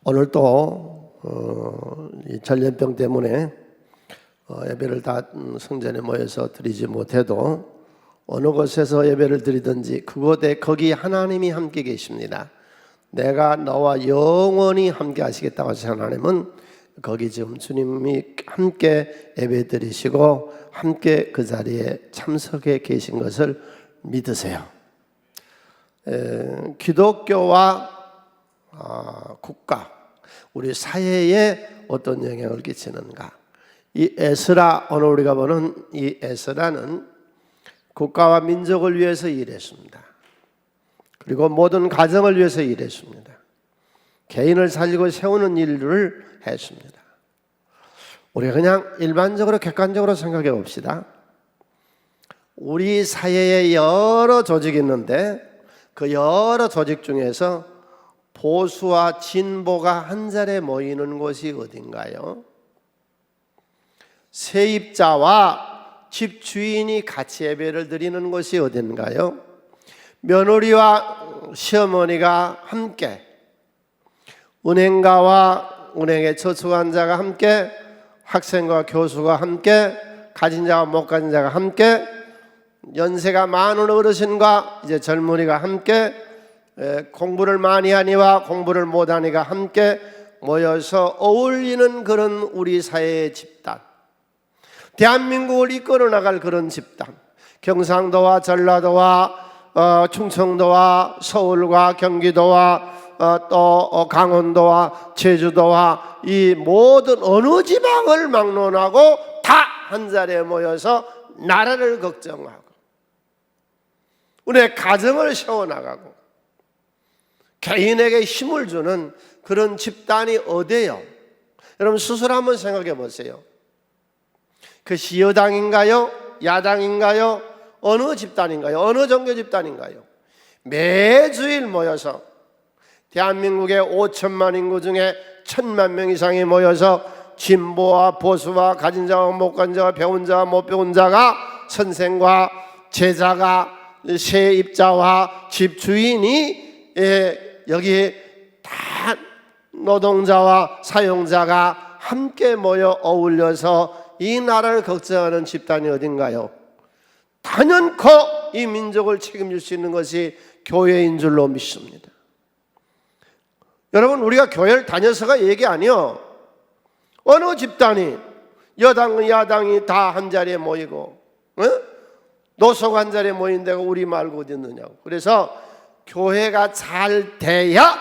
오늘 또 이 전염병 때문에 예배를 다 성전에 모여서 드리지 못해도 어느 곳에서 예배를 드리든지 그곳에 거기 하나님이 함께 계십니다. 내가 너와 영원히 함께 하시겠다고 하신 하나님은 거기 지금 주님이 함께 예배 드리시고 함께 그 자리에 참석해 계신 것을 믿으세요. 기독교와 국가, 우리 사회에 어떤 영향을 끼치는가? 이 에스라, 오늘 우리가 보는 이 에스라는 국가와 민족을 위해서 일했습니다. 그리고 모든 가정을 위해서 일했습니다. 개인을 살리고 세우는 일을 했습니다. 우리가 그냥 일반적으로 객관적으로 생각해 봅시다. 우리 사회에 여러 조직이 있는데 그 여러 조직 중에서 보수와 진보가 한 자리에 모이는 곳이 어딘가요? 세입자와 집주인이 같이 예배를 드리는 곳이 어딘가요? 며느리와 시어머니가 함께, 은행가와 은행의 저축환자가 함께, 학생과 교수가 함께, 가진 자와 못 가진 자가 함께, 연세가 많은 어르신과 이제 젊은이가 함께, 공부를 많이 하니와 공부를 못하니가 함께 모여서 어울리는 그런 우리 사회의 집단, 대한민국을 이끌어 나갈 그런 집단, 경상도와 전라도와 충청도와 서울과 경기도와 또 강원도와 제주도와 이 모든 어느 지방을 막론하고 다 한 자리에 모여서 나라를 걱정하고 우리의 가정을 세워나가고 개인에게 힘을 주는 그런 집단이 어디예요? 여러분 스스로 한번 생각해 보세요. 그것이 여당인가요? 야당인가요? 어느 집단인가요? 어느 종교 집단인가요? 매주일 모여서 대한민국의 5천만 인구 중에 1,000만 명 이상이 모여서 진보와 보수와 가진 자와 못 가진 자와 배운 자와 못 배운 자가, 선생과 제자가, 세입자와 집주인이 여기 다 노동자와 사용자가 함께 모여 어울려서 이 나라를 걱정하는 집단이 어딘가요? 단연코 이 민족을 책임질 수 있는 것이 교회인 줄로 믿습니다. 여러분, 우리가 교회를 다녀서가 얘기 아니요. 어느 집단이, 여당 야당이 다 한 자리에 모이고 노속 한 자리에 모인 데가 우리 말고 어디 있느냐고. 그래서 교회가 잘 돼야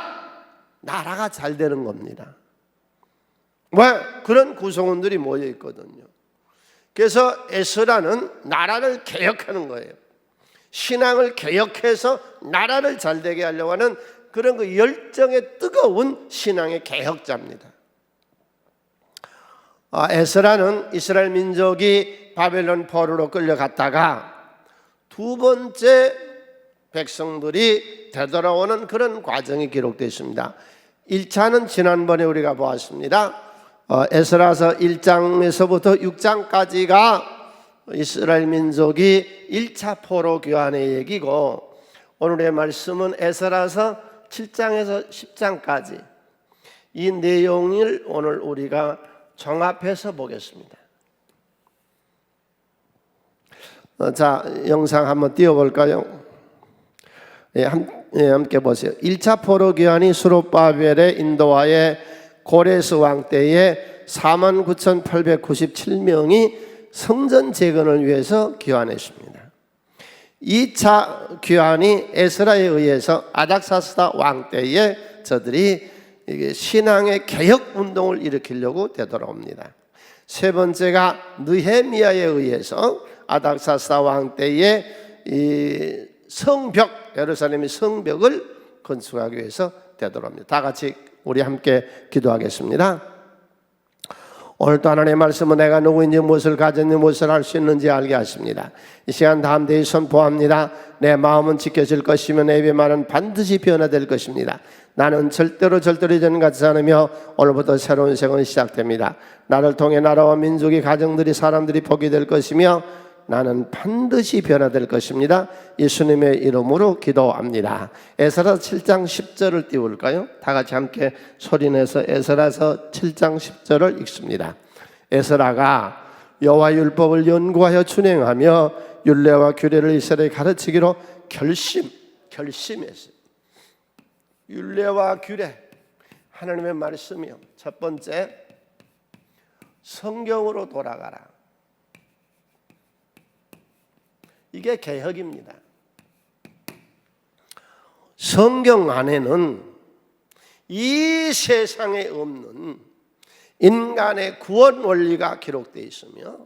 나라가 잘 되는 겁니다. 왜? 그런 구성원들이 모여 있거든요. 그래서 에스라는 나라를 개혁하는 거예요. 신앙을 개혁해서 나라를 잘 되게 하려고 하는 그런 그 열정에 뜨거운 신앙의 개혁자입니다. 에스라는 이스라엘 민족이 바벨론 포로로 끌려갔다가 두 번째 백성들이 되돌아오는 그런 과정이 기록되어 있습니다. 1차는 지난번에 우리가 보았습니다. 에스라서 1장에서부터 6장까지가 이스라엘 민족이 1차 포로 귀환의 얘기고, 오늘의 말씀은 에스라서 7장에서 10장까지 이 내용을 오늘 우리가 종합해서 보겠습니다. 자, 영상 한번 띄워볼까요? 함께 보세요. 1차 포로 귀환이 수룹바벨의 인도하에 고레스 왕 때에 49,897명이 성전 재건을 위해서 귀환했습니다. 2차 귀환이 에스라에 의해서 아닥사스다 왕 때에 저들이 신앙의 개혁 운동을 일으키려고 되돌아옵니다. 세 번째가 느헤미야에 의해서 아닥사스다 왕 때에 이 성벽, 예루살렘의 성벽을 건축하기 위해서 되돌아옵니다. 다 같이 우리 함께 기도하겠습니다. 오늘도 하나님의 말씀은 내가 누구인지 무엇을 가졌는지 무엇을 할 수 있는지 알게 하십니다. 이 시간 담대히 선포합니다. 내 마음은 지켜질 것이며 내 입의 반드시 변화될 것입니다. 나는 절대로 전같지 않으며 오늘부터 새로운 생은 시작됩니다. 나를 통해 나라와 민족이, 가정들이, 사람들이 복이 될 것이며 나는 반드시 변화될 것입니다. 예수님의 이름으로 기도합니다. 에스라 7장 10절을 띄울까요? 다 같이 함께 소리내서 에스라서 7장 10절을 읽습니다. 에스라가 여호와 율법을 연구하여 준행하며 율례와 규례를 이스라엘에 가르치기로 결심했어요. 율례와 규례, 하나님의 말씀이요. 첫 번째, 성경으로 돌아가라. 이게 개혁입니다. 성경 안에는 이 세상에 없는 인간의 구원 원리가 기록되어 있으며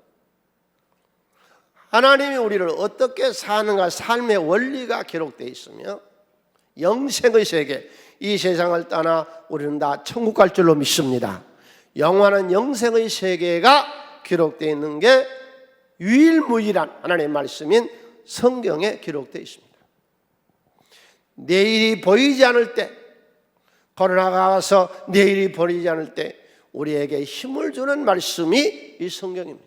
하나님이 우리를 어떻게 사는가 삶의 원리가 기록되어 있으며 영생의 세계, 이 세상을 떠나 우리는 다 천국 갈 줄로 믿습니다. 영원한 영생의 세계가 기록되어 있는 게 유일무이한 하나님의 말씀인 성경에 기록되어 있습니다. 내일이 보이지 않을 때, 코로나가 와서 내일이 보이지 않을 때 우리에게 힘을 주는 말씀이 이 성경입니다.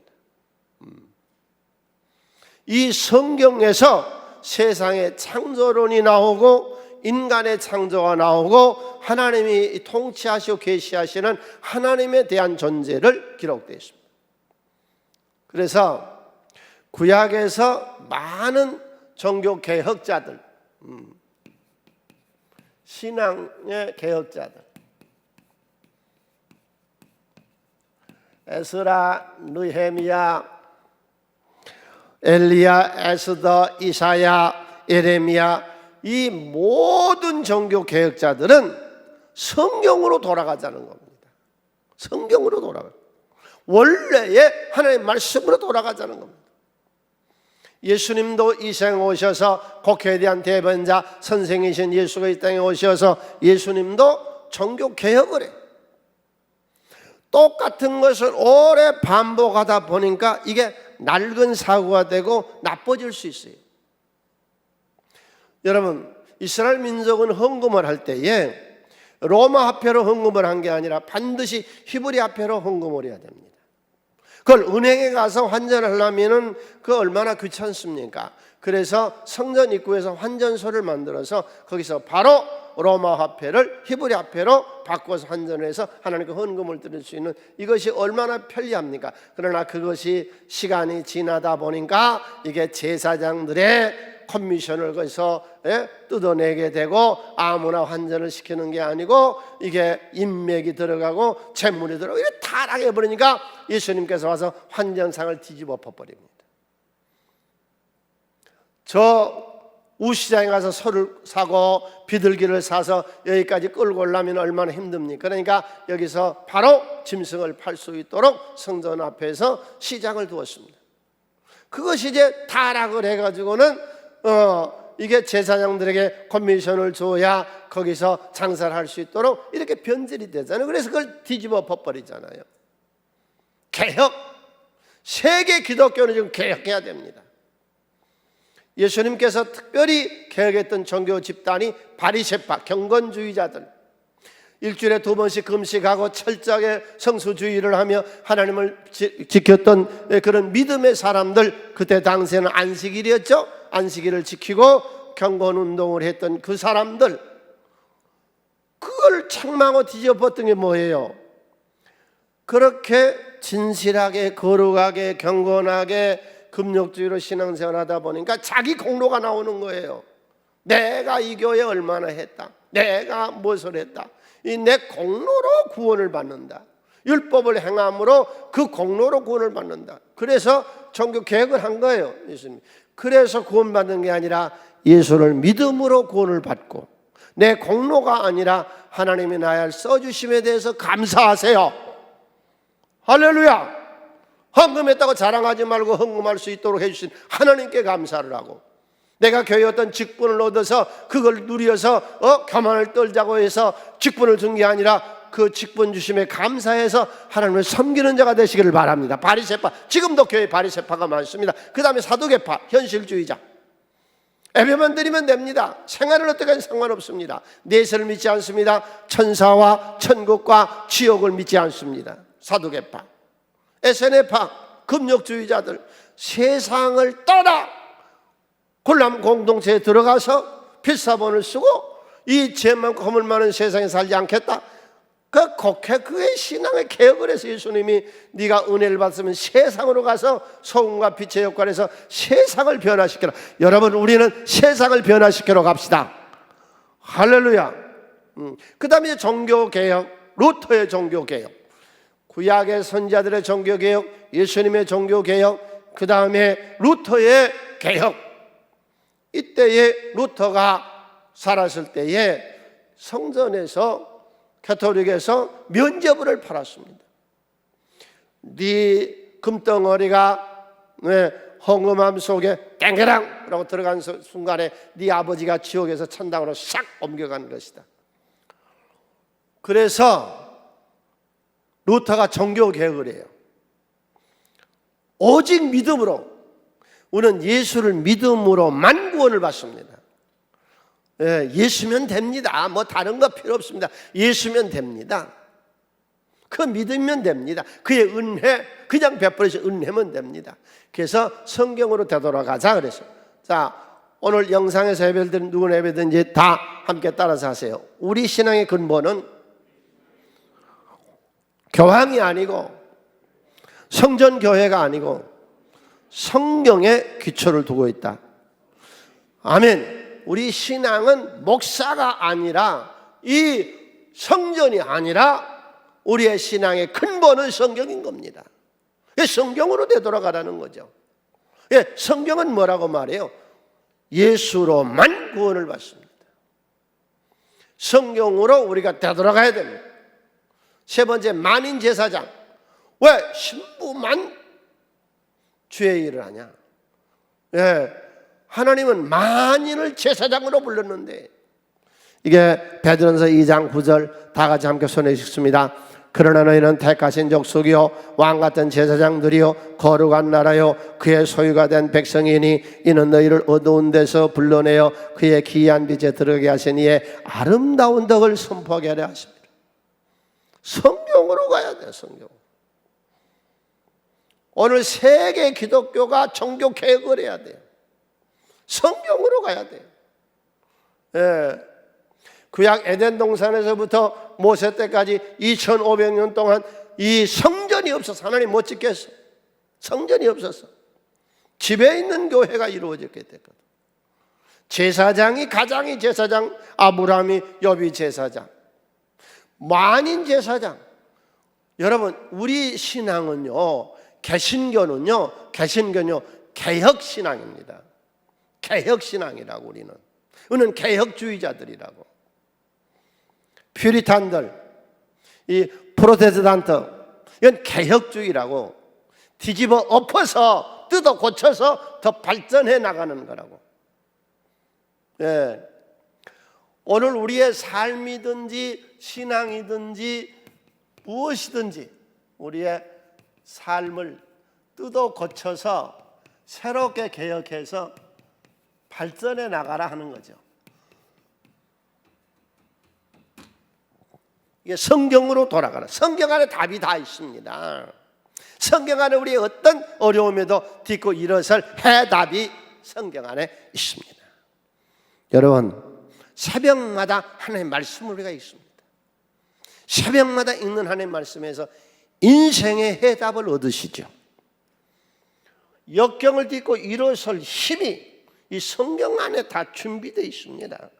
이 성경에서 세상의 창조론이 나오고 인간의 창조가 나오고 하나님이 통치하시고 계시하시는 하나님에 대한 존재를 기록되어 있습니다. 그래서 구약에서 많은 종교 개혁자들, 신앙의 개혁자들, 에스라, 느헤미야, 엘리야, 에스더, 이사야, 예레미야, 이 모든 종교 개혁자들은 성경으로 돌아가자는 겁니다. 성경으로 돌아가, 원래의 하나님의 말씀으로 돌아가자는 겁니다. 예수님도 이 생에 오셔서 국회에 대한 대변자 선생이신 예수가 이 땅에 오셔서 예수님도 종교 개혁을 해요. 똑같은 것을 오래 반복하다 보니까 이게 낡은 사고가 되고 나빠질 수 있어요. 여러분, 이스라엘 민족은 헌금을 할 때에 로마 화폐로 헌금을 한 게 아니라 반드시 히브리 화폐로 헌금을 해야 됩니다. 그걸 은행에 가서 환전을 하려면 그 얼마나 귀찮습니까? 그래서 성전 입구에서 환전소를 만들어서 거기서 바로 로마 화폐를 히브리 화폐로 바꿔서 환전을 해서 하나님께 헌금을 드릴 수 있는, 이것이 얼마나 편리합니까? 그러나 그것이 시간이 지나다 보니까 이게 제사장들의 커미션을 거기서 뜯어내게 되고 아무나 환전을 시키는 게 아니고 이게 인맥이 들어가고 재물이 들어가고 이게 타락해 버리니까 예수님께서 와서 환전상을 뒤집어 엎어버립니다. 저 우시장에 가서 소를 사고 비둘기를 사서 여기까지 끌고 오려면 얼마나 힘듭니까? 그러니까 여기서 바로 짐승을 팔 수 있도록 성전 앞에서 시장을 두었습니다. 그것이 이제 타락을 해가지고는 이게 제사장들에게 커미션을 줘야 거기서 장사를 할 수 있도록 이렇게 변질이 되잖아요. 그래서 그걸 뒤집어 엎어버리잖아요. 개혁, 세계 기독교는 지금 개혁해야 됩니다. 예수님께서 특별히 개혁했던 종교 집단이 바리새파, 경건주의자들, 일주일에 2번씩 금식하고 철저하게 성수주의를 하며 하나님을 지켰던 그런 믿음의 사람들, 그때 당시에는 안식일이었죠. 안식일을 지키고 경건운동을 했던 그 사람들, 그걸 책망하고 뒤집어봤던 게 뭐예요? 그렇게 진실하게 거룩하게 경건하게 금욕주의로 신앙생활하다 보니까 자기 공로가 나오는 거예요. 내가 이 교회에 얼마나 했다, 내가 무엇을 했다, 이 내 공로로 구원을 받는다, 율법을 행함으로 그 공로로 구원을 받는다. 그래서 종교 개혁을 한 거예요, 예수님. 그래서 구원받는 게 아니라 예수를 믿음으로 구원을 받고 내 공로가 아니라 하나님이 나를 써주심에 대해서 감사하세요. 할렐루야. 헌금했다고 자랑하지 말고 헌금할 수 있도록 해주신 하나님께 감사를 하고, 내가 교회 어떤 직분을 얻어서 그걸 누려서 교만을 떨자고 해서 직분을 준 게 아니라 그 직분 주심에 감사해서 하나님을 섬기는 자가 되시기를 바랍니다. 바리새파, 지금도 교회에 바리새파가 많습니다. 그 다음에 사두개파, 현실주의자. 예배만 드리면 됩니다. 생활은 어떻게 하든 상관없습니다. 내세를 믿지 않습니다. 천사와 천국과 지옥을 믿지 않습니다. 사두개파, 에세네파, 금욕주의자들, 세상을 떠나 굴람 공동체에 들어가서 필사본을 쓰고 이 죄만 허물 많은 세상에 살지 않겠다. 그 곡해 그의 신앙의 개혁을 해서 예수님이 네가 은혜를 받으면 세상으로 가서 소금과 빛의 역할에서 세상을 변화시켜라. 여러분, 우리는 세상을 변화시키러 갑시다. 할렐루야. 그 다음에 종교개혁, 루터의 종교개혁, 구약의 선지자들의 종교개혁, 예수님의 종교개혁, 그 다음에 루터의 개혁. 이때에 루터가 살았을 때에 성전에서 가톨릭에서 면죄부를 팔았습니다. 네 금덩어리가 헌금함 속에 땡그랑 라고 들어간 순간에 네 아버지가 지옥에서 천당으로 싹 옮겨간 것이다. 그래서 루터가 종교개혁을 해요. 오직 믿음으로, 우리는 예수를 믿음으로만 구원을 받습니다. 예수면 됩니다. 뭐 다른 거 필요 없습니다. 예수면 됩니다. 그 믿으면 됩니다. 그의 은혜 그냥 베풀어서 은혜면 됩니다. 그래서 성경으로 되돌아가자 그래서. 자, 오늘 영상에서 예배든 누구 예배든지 다 함께 따라서 하세요. 우리 신앙의 근본은 교황이 아니고 성전교회가 아니고 성경에 기초를 두고 있다. 아멘. 우리 신앙은 목사가 아니라 이 성전이 아니라 우리의 신앙의 근본은 성경인 겁니다. 성경으로 되돌아가라는 거죠. 성경은 뭐라고 말해요? 예수로만 구원을 받습니다. 성경으로 우리가 되돌아가야 됩니다. 세 번째, 만인 제사장. 왜 신부만 주의 일을 하냐? 하나님은 만인을 제사장으로 불렀는데, 이게 베드로전서 2장 9절 다 같이 함께 손에 읽습니다. 그러나 너희는 택하신 족속이요 왕같은 제사장들이요 거룩한 나라요 그의 소유가 된 백성이니 이는 너희를 어두운 데서 불러내어 그의 기이한 빛에 들어가게 하신 이의 아름다운 덕을 선포하게 하려 하십니다. 성경으로 가야 돼요. 성경. 오늘 세계 기독교가 종교 개혁을 해야 돼요. 성경으로 가야 돼요. 구약 에덴 동산에서부터 모세 때까지 2500년 동안 이 성전이 없어서 하나님 못 짓겠어. 성전이 없었어. 집에 있는 교회가 이루어졌게 됐거든. 제사장이 가장이 제사장, 아브라함이 여비 제사장, 만인 제사장. 여러분, 우리 신앙은요, 개신교는요 개혁신앙입니다. 개혁신앙이라고. 우리는 개혁주의자들이라고. 퓨리탄들, 이 프로테스탄트, 이건 개혁주의라고. 뒤집어 엎어서 뜯어 고쳐서 더 발전해 나가는 거라고. 오늘 우리의 삶이든지 신앙이든지 무엇이든지 우리의 삶을 뜯어 고쳐서 새롭게 개혁해서 발전해 나가라 하는 거죠. 이게 성경으로 돌아가라. 성경 안에 답이 다 있습니다. 성경 안에 우리의 어떤 어려움에도 딛고 일어설 해답이 성경 안에 있습니다. 여러분, 새벽마다 하나님의 말씀을 우리가 읽습니다. 새벽마다 읽는 하나님의 말씀에서 인생의 해답을 얻으시죠. 역경을 딛고 일어설 힘이 이 성경 안에 다 준비되어 있습니다.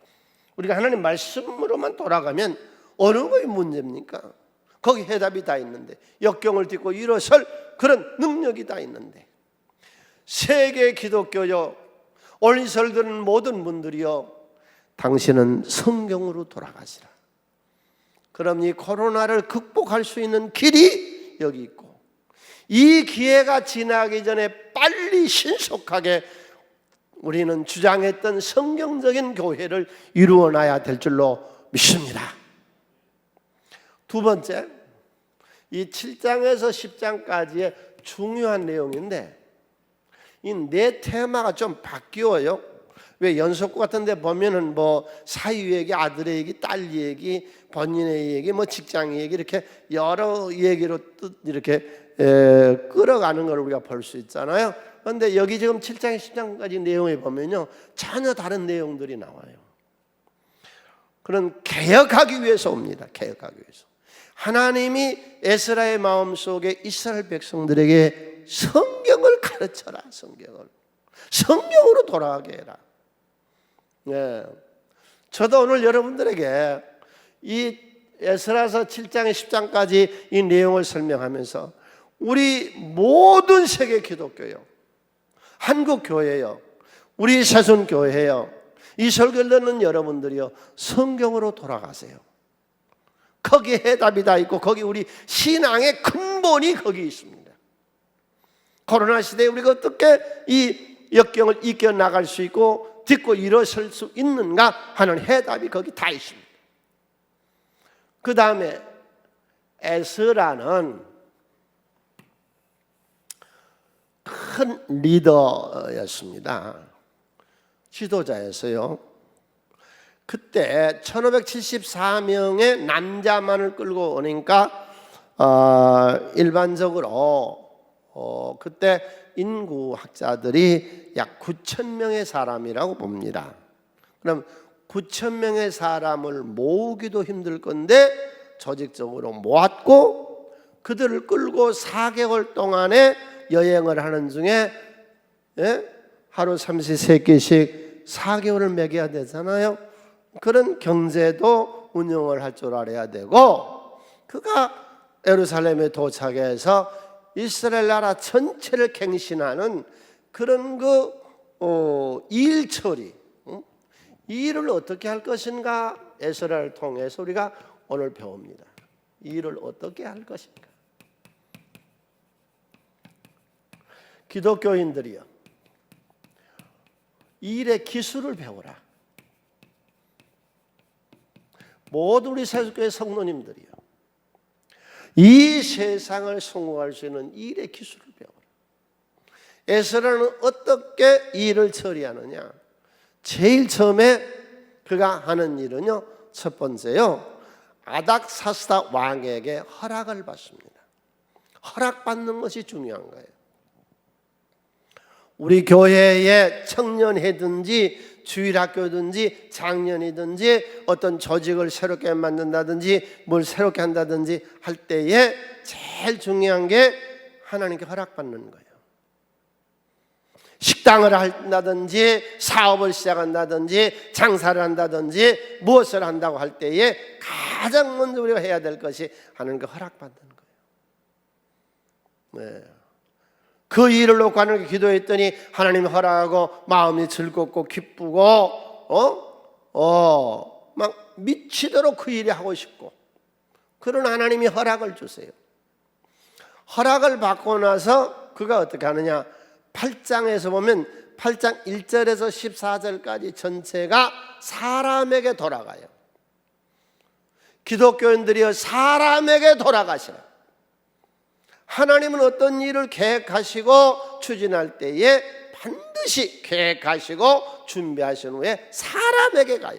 우리가 하나님 말씀으로만 돌아가면 어느 것이 문제입니까? 거기 해답이 다 있는데, 역경을 딛고 일어설 그런 능력이 다 있는데, 세계 기독교요 올리설 들은 모든 분들이요, 당신은 성경으로 돌아가시라. 그럼 이 코로나를 극복할 수 있는 길이 여기 있고, 이 기회가 지나기 전에 빨리 신속하게 우리는 주장했던 성경적인 교회를 이루어놔야 될 줄로 믿습니다. 두 번째, 이 7장에서 10장까지의 중요한 내용인데, 이 네 테마가 좀 바뀌어요. 왜 연속구 같은 데 보면은 뭐 사위 얘기, 아들의 얘기, 딸 얘기, 본인의 얘기, 뭐 직장 얘기, 이렇게 여러 얘기로 이렇게 끌어가는 걸 우리가 볼 수 있잖아요. 그런데 여기 지금 7장 10장까지 내용에 보면요, 전혀 다른 내용들이 나와요. 그런 개혁하기 위해서 옵니다. 개혁하기 위해서. 하나님이 에스라의 마음속에 이스라엘 백성들에게 성경을 가르쳐라. 성경으로 돌아가게 해라. 네. 저도 오늘 여러분들에게 이 에스라서 7장에 10장까지 이 내용을 설명하면서 우리 모든 세계 기독교요, 한국 교회요, 우리 새순 교회요, 이 설교를 듣는 여러분들이요, 성경으로 돌아가세요. 거기에 해답이 다 있고 거기 우리 신앙의 근본이 거기 있습니다. 코로나 시대에 우리가 어떻게 이 역경을 이겨나갈 수 있고 딛고 일어설 수 있는가 하는 해답이 거기 다 있습니다. 그 다음에 에스라는 큰 리더였습니다. 지도자였어요. 그때 1574명의 남자만을 끌고 오니까 일반적으로 그때 인구학자들이 약 9,000명의 사람이라고 봅니다. 그럼 9,000명의 사람을 모으기도 힘들 건데 조직적으로 모았고 그들을 끌고 4개월 동안의 여행을 하는 중에 하루 3~4끼씩 4개월을 먹여야 되잖아요. 그런 경제도 운영을 할 줄 알아야 되고, 그가 예루살렘에 도착해서 이스라엘 나라 전체를 갱신하는 그런 일 처리, 이 일을 어떻게 할 것인가 에스라를 통해서 우리가 오늘 배웁니다. 이 일을 어떻게 할 것인가. 기독교인들이요, 이 일의 기술을 배우라. 모두 우리 세속교회 성도님들이요, 이 세상을 성공할 수 있는 이 일의 기술을 배워라. 에스라는 어떻게 이 일을 처리하느냐. 제일 처음에 그가 하는 일은요, 첫 번째요, 아닥사스다 왕에게 허락을 받습니다. 허락받는 것이 중요한 거예요. 우리 교회의 청년회든지 주일학교든지 작년이든지 어떤 조직을 새롭게 만든다든지 뭘 새롭게 한다든지 할 때에 제일 중요한 게 하나님께 허락받는 거예요. 식당을 한다든지 사업을 시작한다든지 장사를 한다든지 무엇을 한다고 할 때에 가장 먼저 우리가 해야 될 것이 하나님께 허락받는 거예요. 네. 그 일을 놓고 하나님께 기도했더니 하나님이 허락하고 마음이 즐겁고 기쁘고 막 미치도록 그 일이 하고 싶고, 그런 하나님이 허락을 주세요. 허락을 받고 나서 그가 어떻게 하느냐. 8장에서 보면 8장 1절에서 14절까지 전체가 사람에게 돌아가요. 기독교인들이여, 사람에게 돌아가시라. 하나님은 어떤 일을 계획하시고 추진할 때에 반드시 계획하시고 준비하신 후에 사람에게 가요.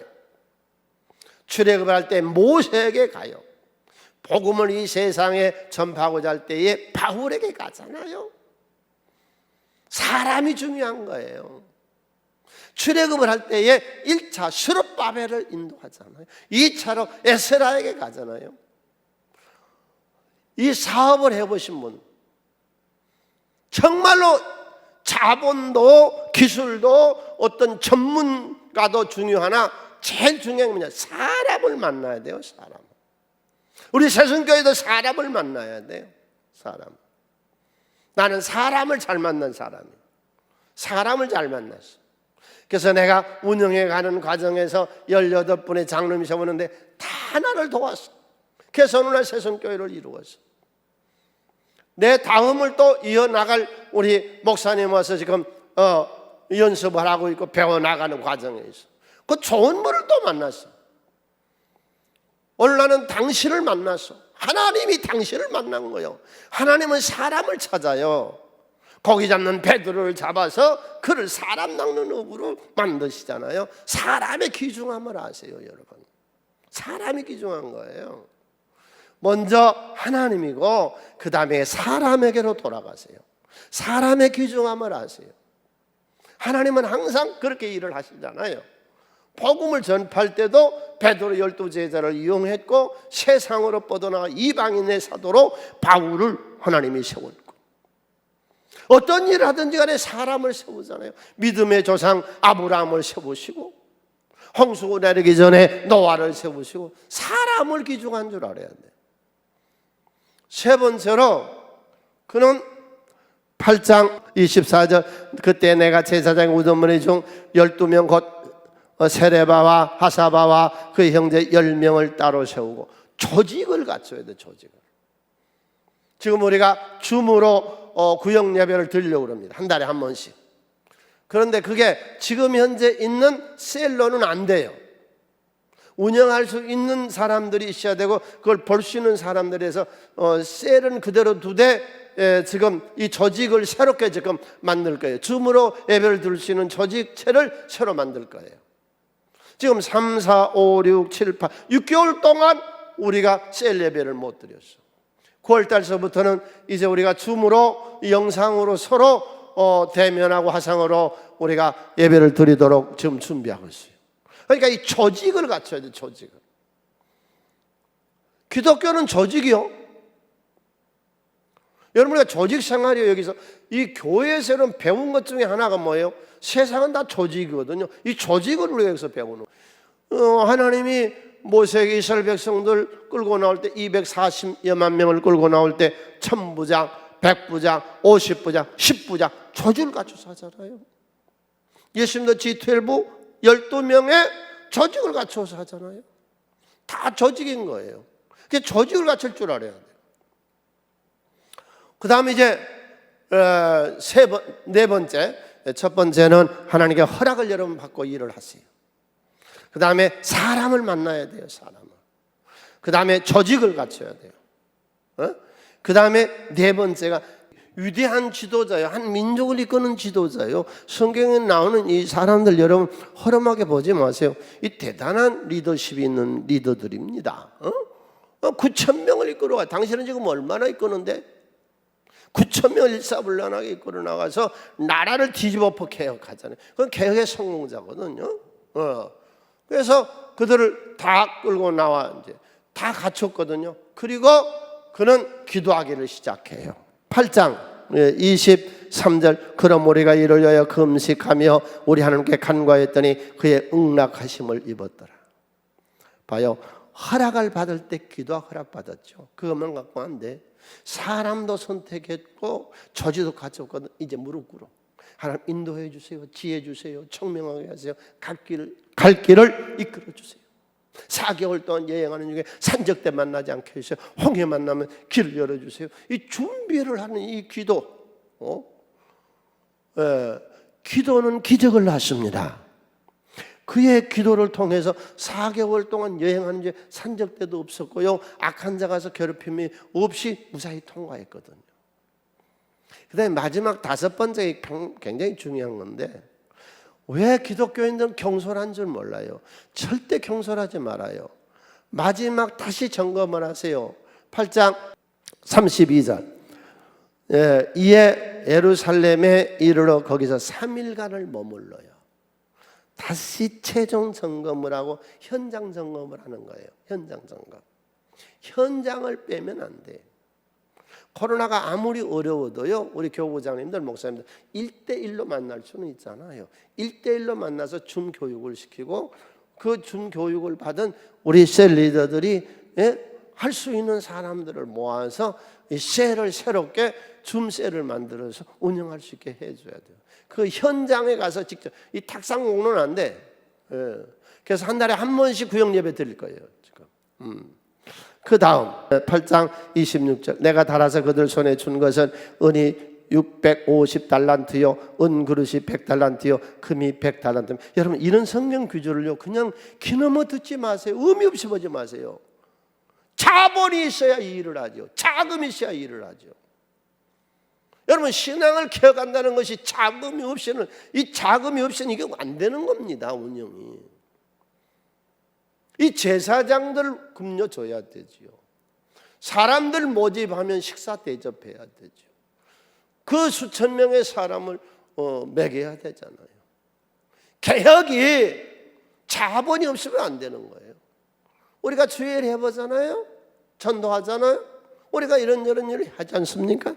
출애굽을 할 때 모세에게 가요. 복음을 이 세상에 전파하고자 할 때에 바울에게 가잖아요. 사람이 중요한 거예요. 출애굽을 할 때에 1차 스룹바벨을 인도하잖아요. 2차로 에스라에게 가잖아요. 이 사업을 해보신 분, 정말로 자본도 기술도 어떤 전문가도 중요하나 제일 중요한 게 뭐냐, 사람을 만나야 돼요. 사람. 우리 새순교회도 사람을 만나야 돼요. 사람. 나는 사람을 잘 만난 사람이에요. 사람을 잘 만났어. 그래서 내가 운영해 가는 과정에서 18분의 장로님이 세우는데 다 나를 도왔어. 그래서 오늘날 새순교회를 이루었어. 내 다음을 또 이어나갈 우리 목사님 와서 지금 연습을 하고 있고 배워나가는 과정에 있어. 그 좋은 분을 또 만났어. 오늘 나는 당신을 만났어. 하나님이 당신을 만난 거예요. 하나님은 사람을 찾아요. 고기 잡는 베드로를 잡아서 그를 사람 낚는 업으로 만드시잖아요. 사람의 귀중함을 아세요, 여러분. 사람이 귀중한 거예요. 먼저 하나님이고 그 다음에 사람에게로 돌아가세요. 사람의 귀중함을 아세요. 하나님은 항상 그렇게 일을 하시잖아요. 복음을 전파할 때도 베드로 12제자를 이용했고, 세상으로 뻗어나가 이방인의 사도로 바울을 하나님이 세웠고, 어떤 일을 하든지 간에 사람을 세우잖아요. 믿음의 조상 아브라함을 세우시고, 홍수가 내리기 전에 노아를 세우시고, 사람을 귀중한 줄 알아야 돼요. 세 번째로 그는 8장 24절, 그때 내가 제사장 우두머리 중 12명 곧 세레바와 하사바와 그 형제 10명을 따로 세우고, 조직을 갖춰야 돼. 조직을. 지금 우리가 줌으로 구역 예배를 드리려고 합니다. 한 달에 한 번씩. 그런데 그게 지금 현재 있는 셀로는 안 돼요. 운영할 수 있는 사람들이 있어야 되고, 그걸 볼 수 있는 사람들에서 셀은 그대로 두되, 지금 이 조직을 새롭게 지금 만들 거예요. 줌으로 예배를 드릴 수 있는 조직체를 새로 만들 거예요. 지금 3, 4, 5, 6, 7, 8 6개월 동안 우리가 셀 예배를 못 드렸어. 9월 달서부터는 이제 우리가 줌으로 영상으로 서로 대면하고 화상으로 우리가 예배를 드리도록 지금 준비하고 있어요. 그러니까 이 조직을 갖춰야 돼. 조직을. 기독교는 조직이요. 여러분, 우리가 조직 생활이에요. 여기서 이 교회에서는 배운 것 중에 하나가 뭐예요? 세상은 다 조직이거든요. 이 조직을 우리가 여기서 배우는 하나님이 모세에게 이스라엘 백성들 끌고 나올 때 240여만 명을 끌고 나올 때 1000부장, 100부장, 50부장, 10부장 조직을 갖춰서 하잖아요. 예수님도 G12 12명의 조직을 갖춰서 하잖아요. 다 조직인 거예요. 그게 조직을 갖출 줄 알아야 돼요. 그 다음에 이제 네 번째, 첫 번째는 하나님께 허락을 여러분 받고 일을 하세요. 그 다음에 사람을 만나야 돼요. 사람을. 그 다음에 조직을 갖춰야 돼요. 그 다음에 네 번째가 위대한 지도자예요. 한 민족을 이끄는 지도자예요. 성경에 나오는 이 사람들 여러분 허름하게 보지 마세요. 이 대단한 리더십이 있는 리더들입니다. 9,000명을 이끌어가. 당신은 지금 얼마나 이끄는데? 9,000명을 일사불란하게 이끌어 나가서 나라를 뒤집어 엎어 개혁하잖아요. 그건 개혁의 성공자거든요. 그래서 그들을 다 끌고 나와 이제 다 갖췄거든요. 그리고 그는 기도하기를 시작해요. 8장 23절, 그럼 우리가 이를 위하여 금식하며 우리 하나님께 간구하였더니 그의 응낙하심을 입었더라. 봐요. 허락을 받을 때 기도가 허락받았죠. 그것만 갖고 안 돼. 사람도 선택했고 조직도 갖췄거든. 이제 무릎 꿇어. 하나님 인도해 주세요. 지혜 주세요. 청명하게 하세요. 갈 길을 이끌어 주세요. 4개월 동안 여행하는 중에 산적대 만나지 않게 해주세요. 홍해 만나면 길을 열어주세요. 이 준비를 하는 이 기도, 기도는 기적을 낳습니다. 그의 기도를 통해서 4개월 동안 여행하는 중에 산적대도 없었고요, 악한 자 가서 괴롭힘이 없이 무사히 통과했거든요. 그 다음에 마지막 5번째 굉장히 중요한 건데, 왜 기독교인들은 경솔한 줄 몰라요? 절대 경솔하지 말아요. 마지막 다시 점검을 하세요. 8장 32절. 이에 예루살렘에 이르러 거기서 3일간을 머물러요. 다시 최종 점검을 하고 현장 점검을 하는 거예요. 현장 점검. 현장을 빼면 안 돼요. 코로나가 아무리 어려워도요, 우리 교부장님들, 목사님들 1대1로 만날 수는 있잖아요. 1대1로 만나서 줌 교육을 시키고 그 줌 교육을 받은 우리 셀 리더들이 할 수 있는 사람들을 모아서 이 셀을 새롭게 줌 셀을 만들어서 운영할 수 있게 해줘야 돼요. 그 현장에 가서 직접, 이 탁상 공로는 안 돼. 그래서 한 달에 한 번씩 구역 예배 드릴 거예요 지금. 그 다음 8장 26절, 내가 달아서 그들 손에 준 것은 은이 650달란트요 은그릇이 100달란트요 금이 100달란트. 여러분, 이런 성경 구절을요 그냥 귀넘어 듣지 마세요. 의미 없이 보지 마세요. 자본이 있어야 이 일을 하죠. 자금이 있어야 이 일을 하죠. 여러분, 신앙을 키워간다는 것이 자금이 없이는, 이 자금이 없이는 이게 안 되는 겁니다. 운영이. 이 제사장들 급료 줘야 되지요. 사람들 모집하면 식사 대접해야 되죠. 그 수천 명의 사람을 먹여야 되잖아요. 개혁이 자본이 없으면 안 되는 거예요. 우리가 주일 해보잖아요. 전도하잖아요. 우리가 이런저런 일을 하지 않습니까?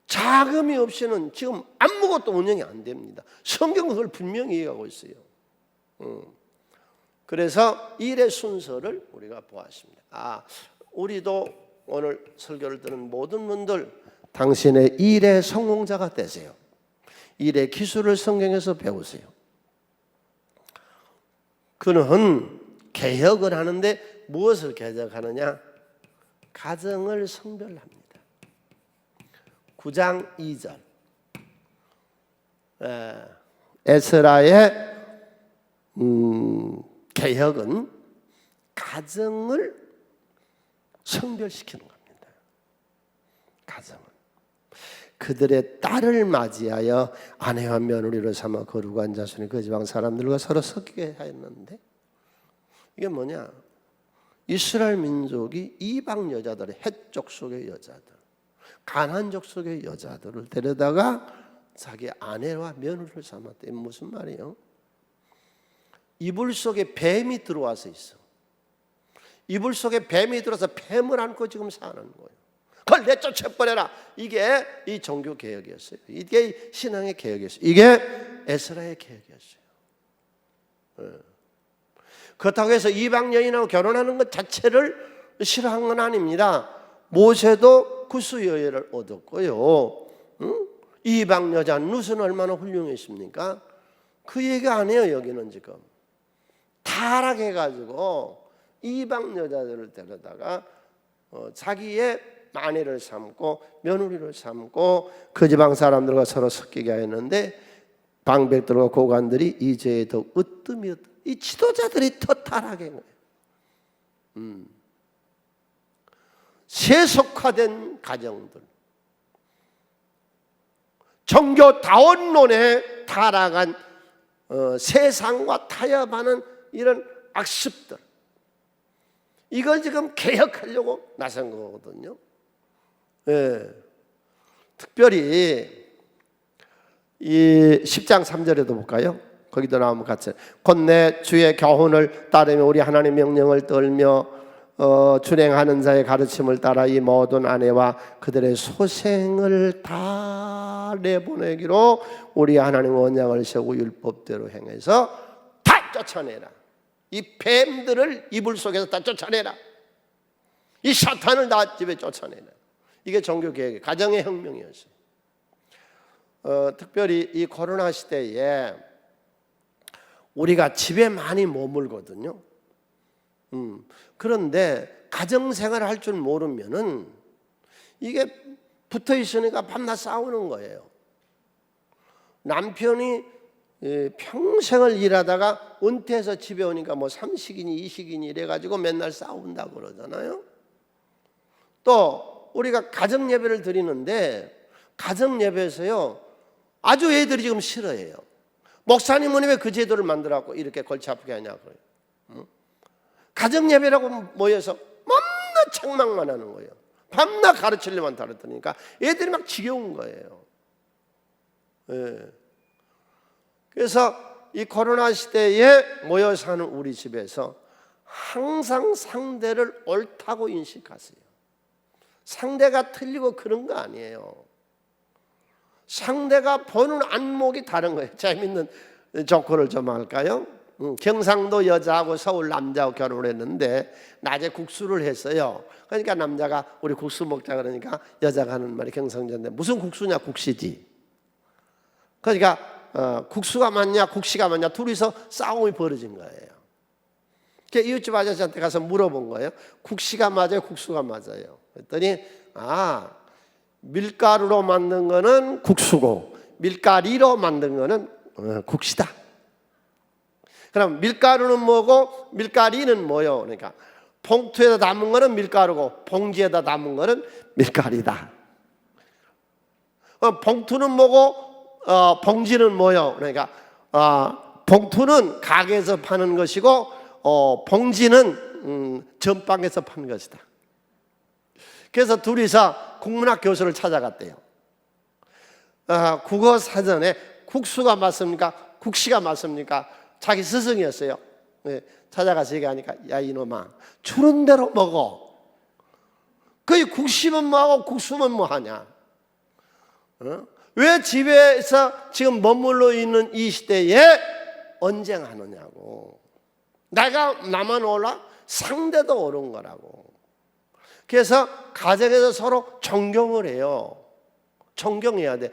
자금이 없이는 지금 아무것도 운영이 안 됩니다. 성경은 그걸 분명히 얘기하고 있어요. 그래서 일의 순서를 우리가 보았습니다. 우리도 오늘 설교를 듣는 모든 분들 당신의 일의 성공자가 되세요. 일의 기술을 성경에서 배우세요. 그는 개혁을 하는데 무엇을 개혁하느냐? 가정을 성별합니다. 9장 2절 에스라의 개혁은 가정을 성별시키는 겁니다. 가정은 그들의 딸을 맞이하여 아내와 며느리로 삼아 거룩한 자손이 그 지방 사람들과 서로 섞이게 하였는데, 이게 뭐냐? 이스라엘 민족이 이방 여자들의 헷족 속의 여자들, 가나안족 속의 여자들을 데려다가 자기 아내와 며느리를 삼았대. 무슨 말이에요? 이불 속에 뱀이 들어와서 있어. 이불 속에 뱀이 들어서 뱀을 안고 지금 사는 거예요. 그걸 내쫓아버려라. 이게 이 종교 개혁이었어요. 이게 신앙의 개혁이었어요. 이게 에스라의 개혁이었어요. 그렇다고 해서 이방 여인하고 결혼하는 것 자체를 싫어한 건 아닙니다. 모세도 구수여애를 얻었고요. 이방 여자 룻은 얼마나 훌륭했습니까? 그 얘기 안 해요. 여기는 지금 타락해가지고 이방 여자들을 데려다가 자기의 아내를 삼고 며느리를 삼고 그 지방 사람들과 서로 섞이게 했는데, 방백들과 고관들이 이 죄에 더 으뜸이 이 지도자들이 더 타락한 거예요. 세속화된 가정들, 종교다원론에 타락한 세상과 타협하는 이런 악습들, 이걸 지금 개혁하려고 나선 거거든요. 특별히 이 10장 3절에도 볼까요? 거기도 나오면 같이 곧 내 주의 교훈을 따르며 우리 하나님의 명령을 떨며 준행하는 자의 가르침을 따라 이 모든 아내와 그들의 소생을 다 내보내기로 우리 하나님 언약을 세우고 율법대로 행해서 다 쫓아내라. 이 뱀들을 이불 속에서 다 쫓아내라. 이 사탄을 다 집에 쫓아내라. 이게 종교개혁의 가정의 혁명이었어요. 특별히 이 코로나 시대에 우리가 집에 많이 머물거든요. 그런데 가정생활을 할 줄 모르면은 이게 붙어 있으니까 밤낮 싸우는 거예요. 남편이 평생을 일하다가 은퇴해서 집에 오니까 뭐 3식이니 2식이니 이래가지고 맨날 싸운다고 그러잖아요. 또 우리가 가정 예배를 드리는데 가정 예배에서요 아주 애들이 지금 싫어해요. 목사님은 왜 그 제도를 만들어갖고 이렇게 골치 아프게 하냐고요. 가정 예배라고 모여서 맨날 책망만 하는 거예요. 밤낮 가르치려만 다르니까 애들이 막 지겨운 거예요. 그래서 이 코로나 시대에 모여 사는 우리 집에서 항상 상대를 옳다고 인식하세요. 상대가 틀리고 그런 거 아니에요. 상대가 보는 안목이 다른 거예요. 재밌는 조건을 좀 할까요? 경상도 여자하고 서울 남자하고 결혼을 했는데 낮에 국수를 했어요. 그러니까 남자가 우리 국수 먹자 그러니까 여자가 하는 말이 경상도인데 무슨 국수냐? 국시지. 그러니까 국수가 맞냐 국시가 맞냐 둘이서 싸움이 벌어진 거예요. 이웃집 아저씨한테 가서 물어본 거예요. 국시가 맞아요 국수가 맞아요? 그랬더니 밀가루로 만든 거는 국수고 밀가리로 만든 거는 국시다. 그럼 밀가루는 뭐고 밀가리는 뭐요? 그러니까 봉투에다 담은 거는 밀가루고 봉지에다 담은 거는 밀가리다. 봉투는 뭐고 봉지는 뭐요? 그러니까 봉투는 가게에서 파는 것이고 봉지는 전방에서 파는 것이다. 그래서 둘이서 국문학 교수를 찾아갔대요. 국어 사전에 국수가 맞습니까? 국시가 맞습니까? 자기 스승이었어요. 찾아가서 얘기하니까 야 이놈아 주는 대로 먹어. 거의 국시면 뭐하고 국수면 뭐하냐. 왜 집에서 지금 머물러 있는 이 시대에 언쟁하느냐고. 내가 나만 올라 상대도 옳은 거라고. 그래서 가정에서 서로 존경을 해요. 존경해야 돼.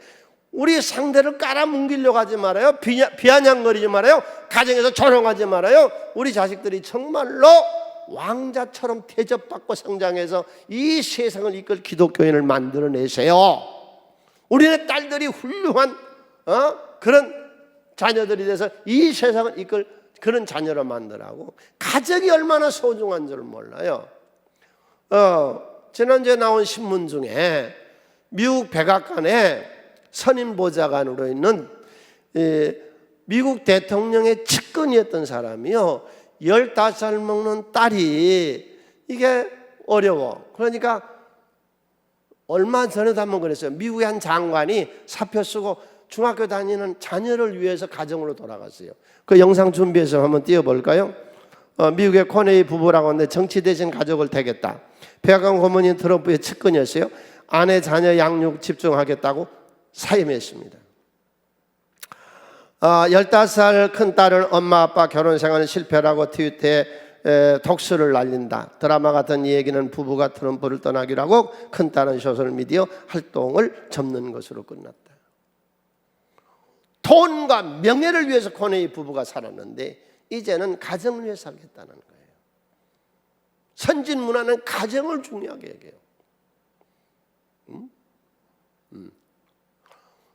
우리 상대를 깔아뭉기려고 하지 말아요. 비아냥거리지 말아요. 가정에서 조롱하지 말아요. 우리 자식들이 정말로 왕자처럼 대접받고 성장해서 이 세상을 이끌 기독교인을 만들어내세요. 우리네 딸들이 훌륭한 그런 자녀들이 돼서 이 세상을 이끌 그런 자녀로 만들라고. 가정이 얼마나 소중한 줄 몰라요. 지난주에 나온 신문 중에 미국 백악관에 선임 보좌관으로 있는 미국 대통령의 측근이었던 사람이요, 15살 먹는 딸이 이게 어려워. 그러니까 얼마 전에도 한번 그랬어요. 미국의 한 장관이 사표 쓰고 중학교 다니는 자녀를 위해서 가정으로 돌아갔어요. 그 영상 준비해서 한번 띄워볼까요? 미국의 코네이 부부라고 하는데 정치 대신 가족을 택했다. 백악관 고문인 트럼프의 측근이었어요. 아내 자녀 양육 집중하겠다고 사임했습니다. 15살 큰 딸은 엄마 아빠 결혼 생활은 실패라고 트위터에 독수를 날린다. 드라마 같은 이 얘기는 부부가 트럼프를 떠나기로 하고 큰 딸은 소셜미디어 활동을 접는 것으로 끝났다. 돈과 명예를 위해서 코네이 부부가 살았는데 이제는 가정을 위해 살겠다는 거예요. 선진 문화는 가정을 중요하게 얘기해요.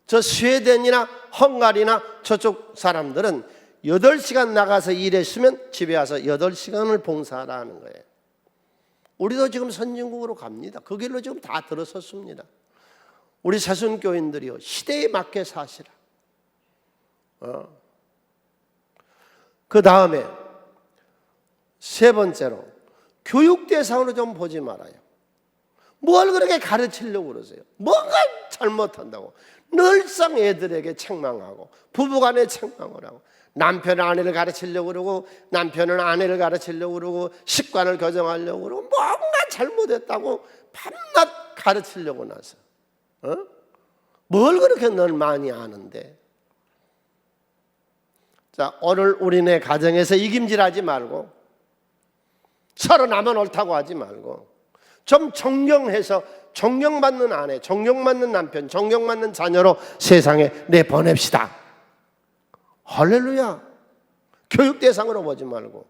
저 스웨덴이나 헝가리나 저쪽 사람들은 8시간 나가서 일했으면 집에 와서 8시간을 봉사하라는 거예요. 우리도 지금 선진국으로 갑니다. 그 길로 지금 다 들어섰습니다. 우리 새순교인들이요, 시대에 맞게 사시라. 그 다음에 세 번째로 교육 대상으로 좀 보지 말아요. 뭘 그렇게 가르치려고 그러세요? 뭔가 잘못한다고 늘상 애들에게 책망하고 부부간에 책망을 하고 남편은 아내를 가르치려고 그러고 남편은 아내를 가르치려고 그러고 식관을 교정하려고 그러고 뭔가 잘못했다고 밤낮 가르치려고 나서 뭘 그렇게 널 많이 아는데. 자, 오늘 우리네 가정에서 이김질하지 말고 서로 나만 옳다고 하지 말고 좀 존경해서 존경받는 아내, 존경받는 남편, 존경받는 자녀로 세상에 내보냅시다. 할렐루야. 교육 대상으로 보지 말고.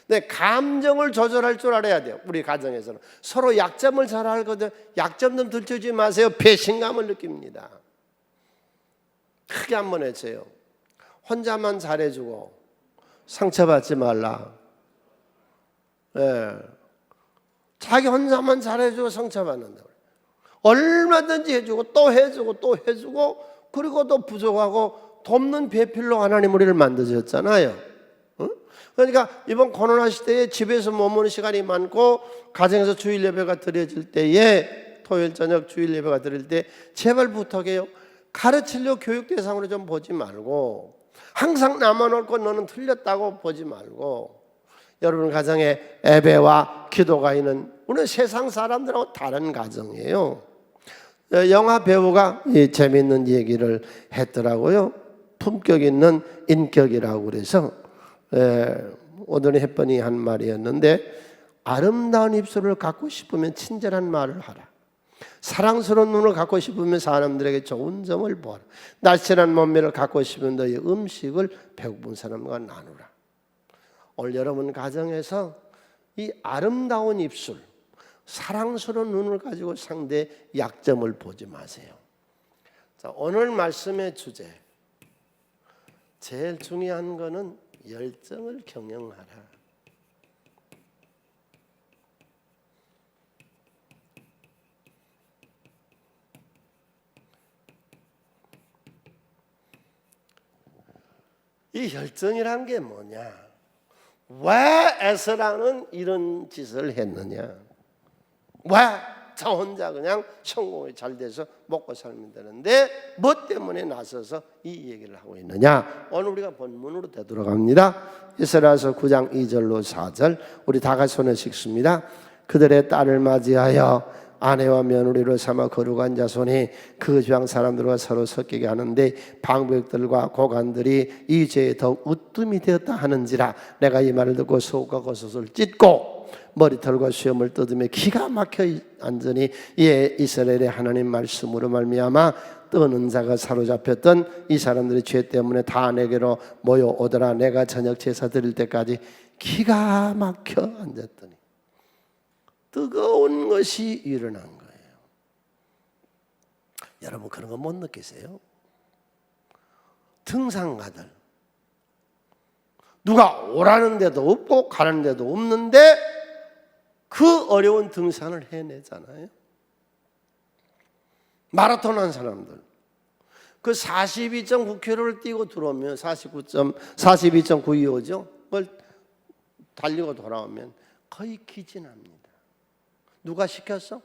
내 감정을 조절할 줄 알아야 돼요. 우리 가정에서는 서로 약점을 잘 알거든. 약점 좀 들추지 마세요. 배신감을 느낍니다. 크게 한번 해줘요. 혼자만 잘해주고 상처받지 말라. 자기 혼자만 잘해주고 상처받는다. 얼마든지 해주고 또 해주고 또 해주고 그리고 또 부족하고 돕는 배필로 하나님 우리를 만드셨잖아요. 그러니까 이번 코로나 시대에 집에서 머무는 시간이 많고 가정에서 주일 예배가 드려질 때에 토요일 저녁 주일 예배가 드릴 때 제발 부탁해요. 가르치려 교육 대상으로 좀 보지 말고 항상 나만 옳고 너는 틀렸다고 보지 말고 여러분 가정에 예배와 기도가 있는 우리는 세상 사람들하고 다른 가정이에요. 영화 배우가 재미있는 얘기를 했더라고요. 품격 있는 인격이라고 그래서 오늘 햇번이 한 말이었는데 아름다운 입술을 갖고 싶으면 친절한 말을 하라. 사랑스러운 눈을 갖고 싶으면 사람들에게 좋은 점을 보아라. 날씬한 몸매를 갖고 싶으면 너희 음식을 배고픈 사람과 나누라. 오늘 여러분 가정에서 이 아름다운 입술, 사랑스러운 눈을 가지고 상대의 약점을 보지 마세요. 자, 오늘 말씀의 주제, 제일 중요한 거는 열정을 경영하라. 이 열정이란 게 뭐냐? 왜 에스라는 이런 짓을 했느냐? 왜? 저 혼자 그냥 성공이 잘 돼서 먹고 살면 되는데 뭐 때문에 나서서 이 얘기를 하고 있느냐? 오늘 우리가 본문으로 되돌아갑니다. 에스라서 9장 2절로 4절 우리 다 같이 손에 읽습니다. 그들의 딸을 맞이하여 아내와 며느리로 삼아 거룩한 자손이 그 지방 사람들과 서로 섞이게 하는데 방백들과 고관들이 이 죄에 더욱 우뜸이 되었다 하는지라 내가 이 말을 듣고 속과 겉옷을 찢고 머리털과 수염을 뜯으며 기가 막혀 앉으니 이에 이스라엘의 하나님 말씀으로 말미암아 떠는 자가 사로잡혔던 이 사람들의 죄 때문에 다 내게로 모여오더라. 내가 저녁 제사 드릴 때까지 기가 막혀 앉았더니 뜨거운 것이 일어난 거예요. 여러분 그런 거 못 느끼세요? 등산가들 누가 오라는 데도 없고 가는 데도 없는데 그 어려운 등산을 해내잖아요. 마라톤 한 사람들 그 42.9km를 뛰고 들어오면 42.925죠. 그걸 달리고 돌아오면 거의 기진합니다. 누가 시켰어?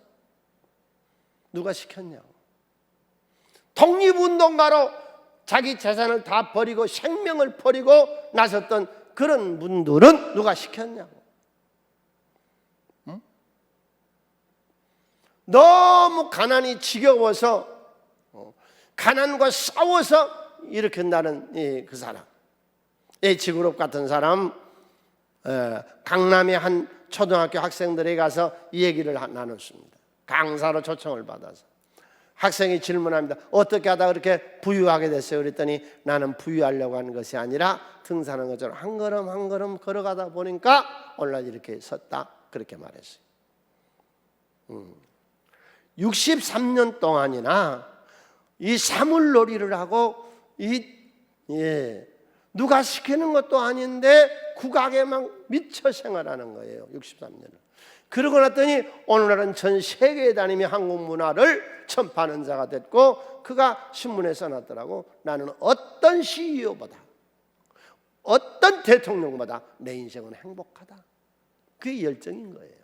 누가 시켰냐고. 독립운동가로 자기 재산을 다 버리고 생명을 버리고 나섰던 그런 분들은 누가 시켰냐고. 응? 너무 가난이 지겨워서 가난과 싸워서 일으킨다는 그 사람, H그룹 같은 사람, 강남의 한 초등학교 학생들에 가서 이 얘기를 나눴습니다. 강사로 초청을 받아서 학생이 질문합니다. 어떻게 하다 그렇게 부유하게 됐어요? 그랬더니 나는 부유하려고 하는 것이 아니라 등산하는 것처럼 한 걸음 한 걸음 걸어가다 보니까 오늘날 이렇게 섰다, 그렇게 말했어요. 63년 동안이나 이 사물놀이를 하고 누가 시키는 것도 아닌데 국악에만 미쳐 생활하는 거예요. 63년을. 그러고 났더니 오늘날은 전 세계에 다니며 한국 문화를 전파하는 자가 됐고 그가 신문에 써놨더라고. 나는 어떤 CEO보다 어떤 대통령보다 내 인생은 행복하다. 그게 열정인 거예요.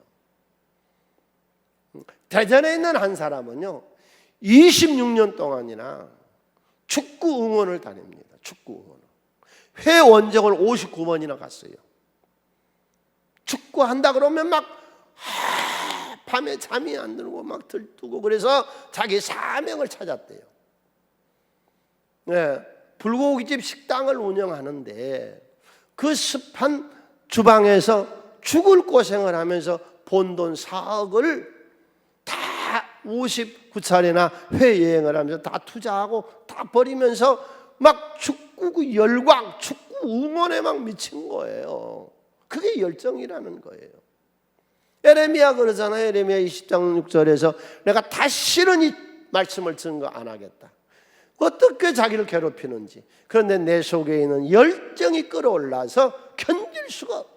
대전에 있는 한 사람은요 26년 동안이나 축구 응원을 다닙니다. 축구 응원. 회 원정을 59번이나 갔어요. 축구한다 그러면 막 밤에 잠이 안 들고 막 들뜨고 그래서 자기 사명을 찾았대요. 불고기집 식당을 운영하는데 그 습한 주방에서 죽을 고생을 하면서 번 돈 4억을 다 59차례나 해외여행을 하면서 다 투자하고 다 버리면서 막 축구 그 열광, 축구 응원에 막 미친 거예요. 그게 열정이라는 거예요. 에레미야 그러잖아요. 에레미야 20장 6절에서 내가 다시는 이 말씀을 증거 안 하겠다. 어떻게 자기를 괴롭히는지. 그런데 내 속에 있는 열정이 끌어올라서 견딜 수가 없다.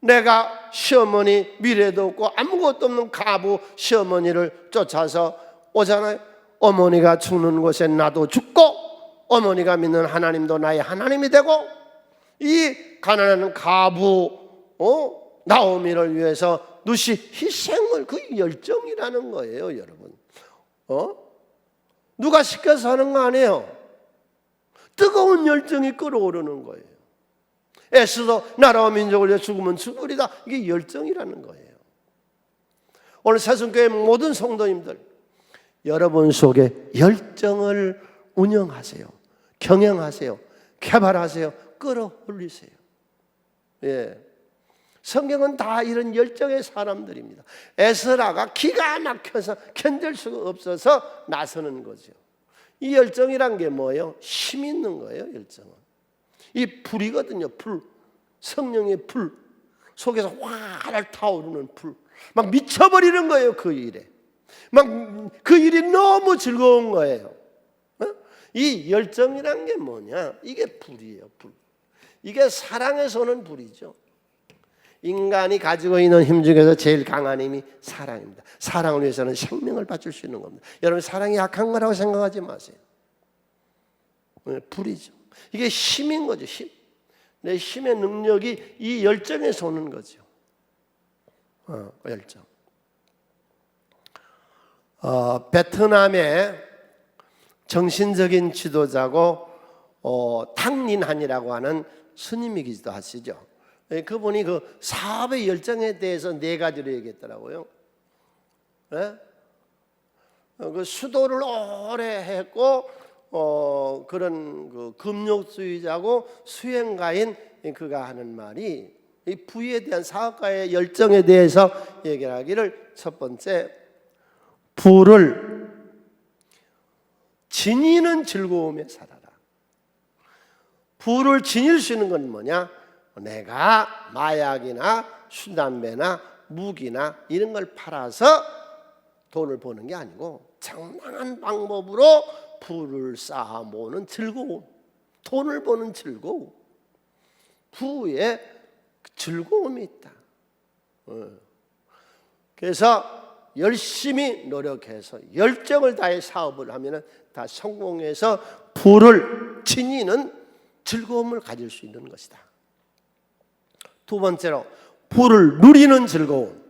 내가 시어머니 미래도 없고 아무것도 없는 가부 시어머니를 쫓아서 오잖아요. 어머니가 죽는 곳에 나도 죽고 어머니가 믿는 하나님도 나의 하나님이 되고 이 가난한 가부 나오미를 위해서 누시 희생을, 그 열정이라는 거예요. 여러분 누가 시켜서 하는 거 아니에요. 뜨거운 열정이 끌어오르는 거예요. 애써도 나라와 민족을 위해 죽으면 죽으리다. 이게 열정이라는 거예요. 오늘 새순교회 모든 성도님들 여러분 속에 열정을 운영하세요. 경영하세요. 개발하세요. 끌어올리세요. 성경은 다 이런 열정의 사람들입니다. 에스라가 기가 막혀서 견딜 수가 없어서 나서는 거죠. 이 열정이란 게 뭐예요? 힘 있는 거예요. 열정은 이 불이거든요. 불, 성령의 불 속에서 활활 타오르는 불, 막 미쳐버리는 거예요. 그 일에 막 그 일이 너무 즐거운 거예요. 이 열정이란 게 뭐냐? 이게 불이에요. 불. 이게 사랑에서 오는 불이죠. 인간이 가지고 있는 힘 중에서 제일 강한 힘이 사랑입니다. 사랑을 위해서는 생명을 바칠 수 있는 겁니다. 여러분 사랑이 약한 거라고 생각하지 마세요. 불이죠. 이게 힘인 거죠. 힘. 내 힘의 능력이 이 열정에서 오는 거죠. 열정. 베트남의 정신적인 지도자고 탕린한이라고 하는 스님이기도 하시죠. 그분이 그 사업의 열정에 대해서 4가지로 얘기했더라고요. 그 수도를 오래 했고 그런 그 금욕주의자고 수행가인 그가 하는 말이 이 부에 대한 사업가의 열정에 대해서 얘기하기를, 첫 번째, 부를 지니는 즐거움에 살아라. 부를 지닐 수 있는 건 뭐냐? 내가 마약이나 술, 담배나 무기나 이런 걸 팔아서 돈을 버는 게 아니고 정당한 방법으로 부를 쌓아 모으는 즐거움, 돈을 버는 즐거움, 부에 즐거움이 있다. 그래서 열심히 노력해서 열정을 다해 사업을 하면 다 성공해서 부를 지니는 즐거움을 가질 수 있는 것이다. 두 번째로, 부를 누리는 즐거움.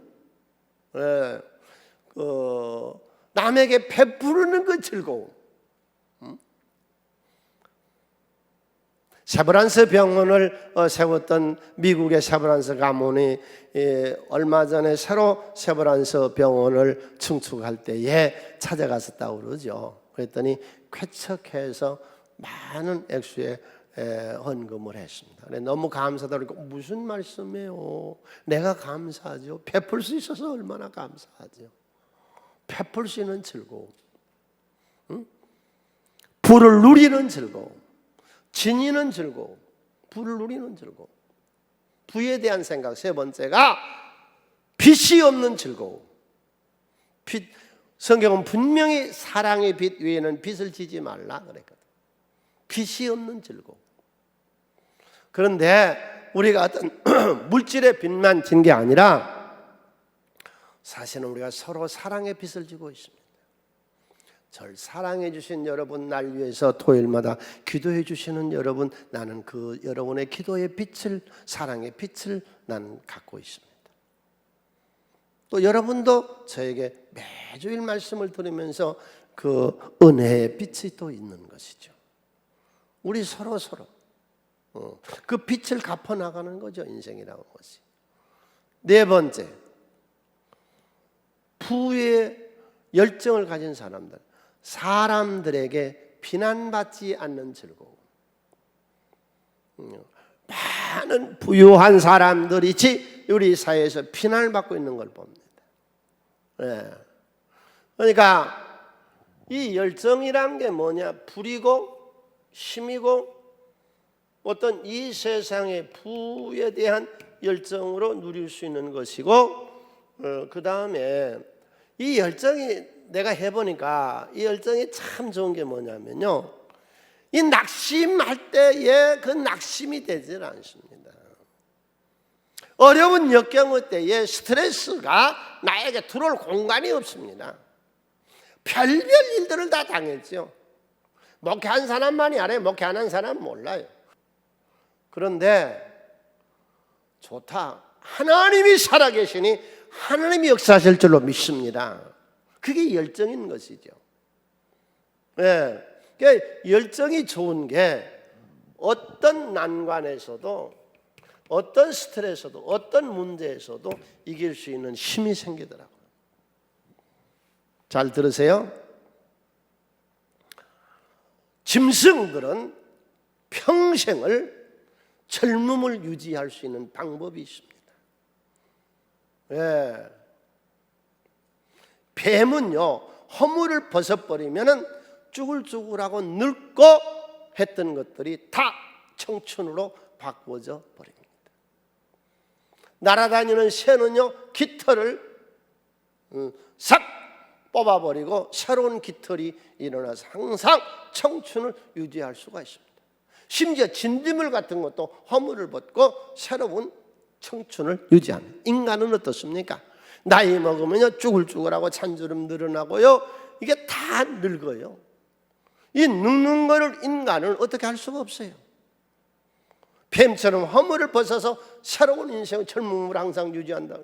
남에게 베푸는 그 즐거움. 세브란스 병원을 세웠던 미국의 세브란스 가문이 얼마 전에 새로 세브란스 병원을 증축할 때에 찾아갔었다고 그러죠. 그랬더니 쾌척해서 많은 액수의 헌금을 했습니다. 너무 감사하다고 그러니까 무슨 말씀이에요? 내가 감사하죠. 베풀 수 있어서 얼마나 감사하죠. 베풀 수 있는 즐거움, 부를 누리는 즐거움, 지니는 즐거움, 부를 누리는 즐거움, 부에 대한 생각. 세 번째가 빚이 없는 즐거움. 성경은 분명히 사랑의 빚 위에는 빚을 지지 말라 그랬거든. 빚이 없는 즐거움. 그런데 우리가 어떤 물질의 빚만 진 게 아니라 사실은 우리가 서로 사랑의 빚을 지고 있습니다. 절 사랑해 주신 여러분, 날 위해서 토요일마다 기도해 주시는 여러분, 나는 그 여러분의 기도의 빛을, 사랑의 빛을 나는 갖고 있습니다. 또 여러분도 저에게 매주일 말씀을 들으면서 그 은혜의 빛이 또 있는 것이죠. 우리 서로 그 빛을 갚아나가는 거죠, 인생이라는 것이. 네 번째, 부의 열정을 가진 사람들, 사람들에게 비난받지 않는 즐거움. 많은 부유한 사람들이지 우리 사회에서 비난을 받고 있는 걸 봅니다. 그러니까 이 열정이란 게 뭐냐? 불이고 힘이고 어떤 이 세상의 부에 대한 열정으로 누릴 수 있는 것이고, 그 다음에 이 열정이, 내가 해보니까 이 열정이 참 좋은 게 뭐냐면요, 이 낙심할 때에 그 낙심이 되질 않습니다. 어려운 역경의 때에 스트레스가 나에게 들어올 공간이 없습니다. 별별 일들을 다 당했죠. 목회한 사람만이 알아요. 목회 안 한 사람은 몰라요. 그런데 좋다, 하나님이 살아계시니 하나님이 역사하실 줄로 믿습니다. 그게 열정인 것이죠. 그러니까 열정이 좋은 게 어떤 난관에서도, 어떤 스트레스에서도, 어떤 문제에서도 이길 수 있는 힘이 생기더라고요. 잘 들으세요. 짐승들은 평생을 젊음을 유지할 수 있는 방법이 있습니다. 뱀은요, 허물을 벗어버리면 쭈글쭈글하고 늙고 했던 것들이 다 청춘으로 바꿔져 버립니다. 날아다니는 새는요, 깃털을 싹 뽑아버리고 새로운 깃털이 일어나서 항상 청춘을 유지할 수가 있습니다. 심지어 진딧물 같은 것도 허물을 벗고 새로운 청춘을 유지합니다. 인간은 어떻습니까? 나이 먹으면요, 쭈글쭈글하고 잔주름 늘어나고요, 이게 다 늙어요. 이 늙는 거를 인간은 어떻게 할 수가 없어요. 뱀처럼 허물을 벗어서 새로운 인생의 젊음을 항상 유지한다.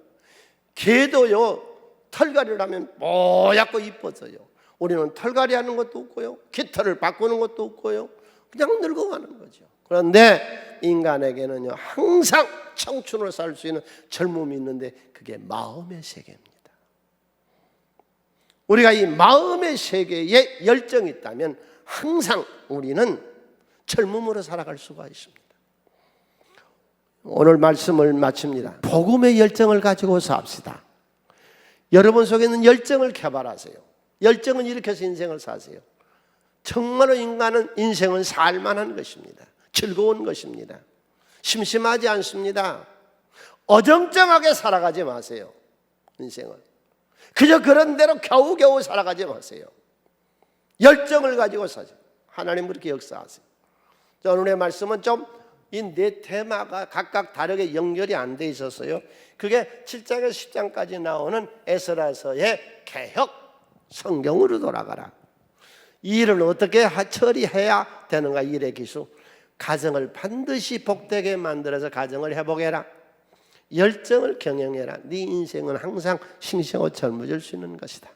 개도요, 털갈이를 하면 뽀얗고 이뻐져요. 우리는 털갈이 하는 것도 없고요, 깃털을 바꾸는 것도 없고요, 그냥 늙어가는 거죠. 그런데 인간에게는요, 항상 청춘으로 살 수 있는 젊음이 있는데 그게 마음의 세계입니다. 우리가 이 마음의 세계에 열정이 있다면 항상 우리는 젊음으로 살아갈 수가 있습니다. 오늘 말씀을 마칩니다. 복음의 열정을 가지고 삽시다. 여러분 속에 있는 열정을 개발하세요. 열정은 일으켜서 인생을 사세요. 정말로 인생은 살만한 것입니다. 즐거운 것입니다. 심심하지 않습니다. 어정쩡하게 살아가지 마세요. 인생을 그저 그런 대로 겨우겨우 살아가지 마세요. 열정을 가지고 사세요. 하나님 그렇게 역사하세요. 오늘의 말씀은 좀 이 네 테마가 각각 다르게 연결이 안 돼 있었어요. 그게 7장에서 10장까지 나오는 에스라서의 개혁, 성경으로 돌아가라. 이 일을 어떻게 처리해야 되는가, 일의 기술. 가정을 반드시 복되게 만들어서 가정을 회복해라. 열정을 경영해라. 네 인생은 항상 싱싱하고 젊어질 수 있는 것이다.